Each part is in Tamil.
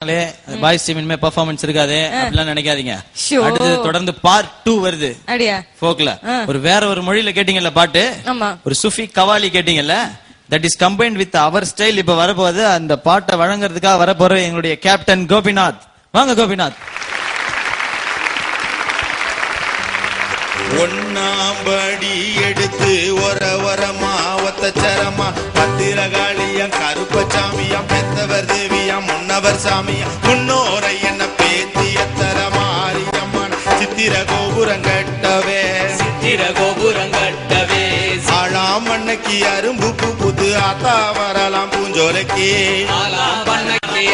பாய்ஸ் டீம் இனிமே பெர்ஃபார்மன்ஸ் இருக்காது அப்படிலாம் நினைக்காதீங்க. அடுத்து தொடர்ந்து பார்ட் 2 வருது. ஃபோக்ல வேற ஒரு மொழியில கேட்டீங்கல்ல பாட்டு, ஒரு சுஃபி கவாலி கேட்டீங்கல்ல, that is combined with our style. இப்ப வரப்போகுது. அந்த பாட்டை வழங்குறதுக்காக வரப்போற எங்களுடைய கேப்டன் கோபிநாத். வாங்க கோபிநாத். ஒன்னாம்படி எடுத்து ஒரமா ஒத்தச்சரமா பத்திரகாளியம் கருப்பசாமியம் பெத்தவர் தேவியம் முன்னவர் சாமியம் முன்னோரை என்ன பேத்திய தரமாரியம்மன் சித்திர கோபுரங்கட்டவே ஆளாம் மண்ணைக்கு அரும்பு புது ஆத்தா வரலாம் பூஞ்சோலைக்கு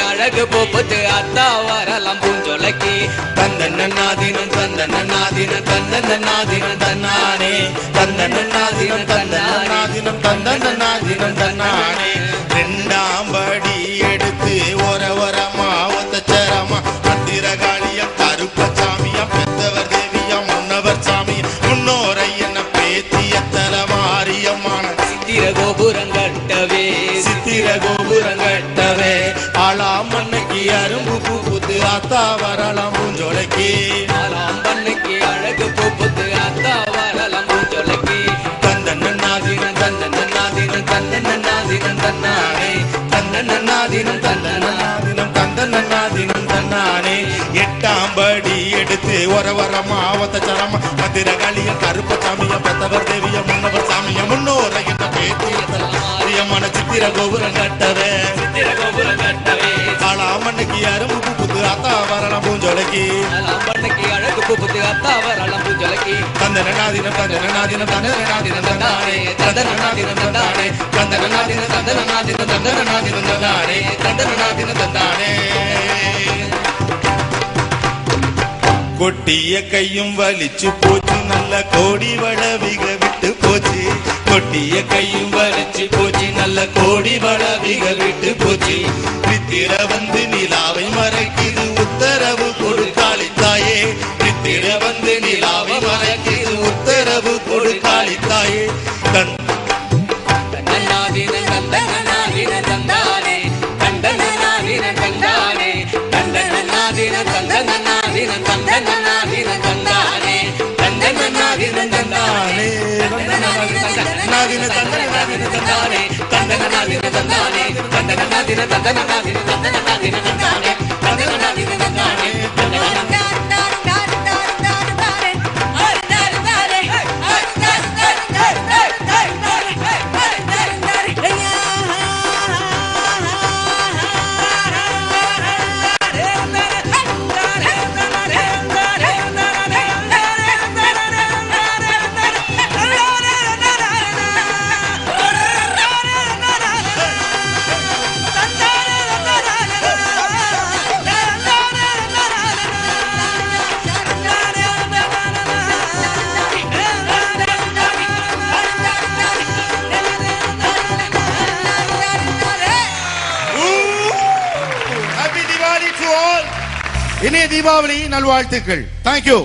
அழகு போப்பது அத்தா வரலாம் பூஞ்சோலைக்கு தந்தன்னாதினம் தந்தன்னாதினம் தந்தன்னாதினம் தன்னானே தந்தன்னாதினம் தந்தன்னாதினம் தந்தன்னாதினம் தன்னானே ரெண்டாம் படி எடுத்து ஒரமா ஒத்தச்சரமா பத்திரகாளியம் கருப்பசாமியம் பெத்தவர் தேவியம் முன்னவர் சாமியம் முன்னோரை என்ன பேத்திய தலமாரியமான சித்திர கோபுரங்கட்டவே ஆளாம் மண்ணைக்கு அரும்பு பூத்து ஆத்தா வரலாம் பூஞ்சோலைக்கு ஆளாம் மண்ணைக்கு அழகு பூத்து ஆத்தா வரலாம் பூஞ்சோலைக்கு தந்தன்னாதினம் தந்தன்னாதினம் தந்தன்னாதினம் தன்னானே தந்தன்னாதினம் தந்தன்னாதினம் தந்தன்னாதினம் தன்னானே எட்டாம் படி எடுத்து ஒரமா ஒத்தச்சரமா மத்திரகாளிய கருப்பசாமியம் பெத்தவர் தேவிய முன்னவர் சாமியம் முன்னோரை என்ன பேத்திய தலமாரியம்மன சித்திர கோபுரம் கட்டவே ஆளாமண்ணைக்கு அரும்பு புத்து அத்தா வரலாம் பூஞ்சோலைக்கு அழகு பூத்து அத்தா வரலாம் பூஞ்சோலைக்கு தந்தனாதினம் தந்தனாதினம் தந்தனாதினம் தந்தானே தந்தனாதினம் தந்தானே தந்தனாதினம் தந்தனாதினம் தந்தனாதினம் தந்தானே தந்தனாதினம் தந்தானே கொட்டிய கையும் வலிச்சு போச்சு நல்ல கோடி வளவிக விட்டு போச்சு கொட்டிய கையும் வலிச்சு போச்சு நல்ல கோடி வளவிக விட்டு போச்சு நித்திர வந்து நிலாவை மறைக்குது உத்தரவு கொடுக்காளித்தாயே நித்திர வந்து நிலாவை மறைக்குது உத்தரவு கொடுக்காளித்தாயே இனிய தீபாவளி நல்வாழ்த்துக்கள். தேங்க்யூ.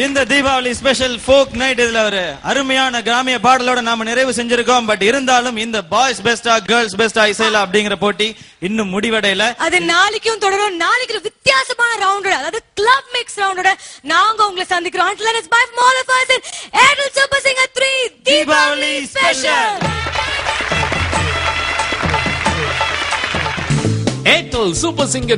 இந்த தீபாவளி ஸ்பெஷல் ஃபோக் நைட் இதுல ஒரு அருமையான கிராமிய பாடலோட நாம நிறைவு செஞ்சிருக்கோம். பட் இருந்தாலும் இந்த பாய்ஸ் பெஸ்டா கேர்ள்ஸ் பெஸ்டா இசைலா அப்படிங்கிற போட்டி இன்னும் முடிவடையல. அது நாளைக்கும் தொடரும். நாளைக்கு ஒரு வித்தியாசமான ரவுண்டோட, அதாவது கிளப் மிக்ஸ் ரவுண்டோட நாங்க உங்களை சந்திக்கிறோம். Until then, it's bye from all of us in Airtel Super Singer 3 Deepavali special. Airtel Super Singer